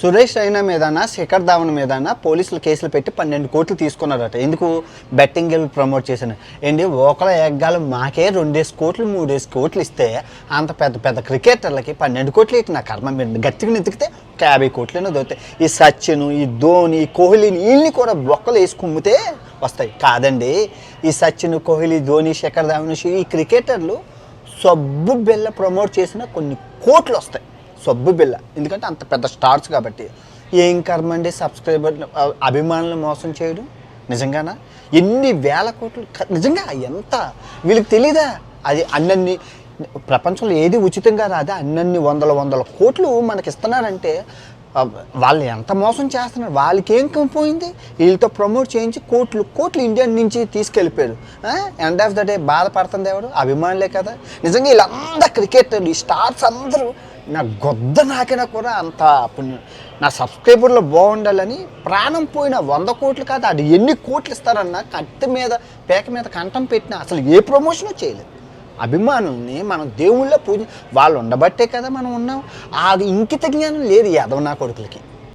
సురేష్ రైనా మీదన శిఖర్ ధావన్ మీదన పోలీసులు కేసులు పెట్టి 12 కోట్లు తీసుకున్నారట. ఎందుకు? బెట్టింగ్ గేమ్ ప్రమోట్ చేశాను ఏంటి? ఒకళ్ళ ఎగ్గాలు మాకే 2 కోట్లు 3 కోట్లు ఇస్తే అంత పెద్ద పెద్ద క్రికెటర్లకి 12 కోట్లు ఇటు నా కర్మ మీద గట్టిగా నెతికితే 50 కోట్లైనా దొరుకుతాయి. ఈ సచిన్, ఈ ధోని, కోహ్లీని వీళ్ళని కూడా బొక్కలు వేసి కుమ్మితే వస్తాయి. కాదండి, ఈ సచిన్, కోహ్లీ, ధోని, శిఖర్ ధావన్ ఈ క్రికెటర్లు సబ్బు బిళ్ళ ప్రమోట్ చేసిన కొన్ని కోట్లు వస్తాయి. సబ్బు బిళ్ళ, ఎందుకంటే అంత పెద్ద స్టార్స్ కాబట్టి. ఏం కర్మండి సబ్స్క్రైబర్ అభిమానులు మోసం చేయడం? నిజంగానా? ఎన్ని వేల కోట్లు నిజంగా ఎంత వీళ్ళకి తెలీదా? అది అన్నీ ప్రపంచంలో ఏది ఉచితంగా రాదా? అన్నీ వందల కోట్లు మనకి ఇస్తున్నారంటే వాళ్ళు ఎంత మోసం చేస్తున్నారు. వాళ్ళకి ఏం పోయింది? వీళ్ళతో ప్రమోట్ చేయించి కోట్లు ఇండియా నుంచి తీసుకెళ్ళిపోయారు. ఎండ్ ఆఫ్ ద డే బాధపడుతుంది ఎవరు? అభిమానులే కదా. నిజంగా వీళ్ళందరూ క్రికెటర్లు, ఈ స్టార్స్ అందరూ నా గొద్ద నాకినా కూడా అంత నా సబ్స్క్రైబర్లో బాగుండాలని ప్రాణం పోయిన 100 కోట్లు కాదు, అది ఎన్ని కోట్లు ఇస్తారన్నా కత్తి మీద పేక మీద కంఠం పెట్టినా అసలు ఏ ప్రమోషను చేయలేదు. అభిమానుల్ని మనం దేవుళ్ళ పూజ వాళ్ళు ఉండబట్టే కదా మనం ఉన్నాం. ఆ ఇంకిత జ్ఞానం లేదు యాదవ్ నా కొడుకులకి.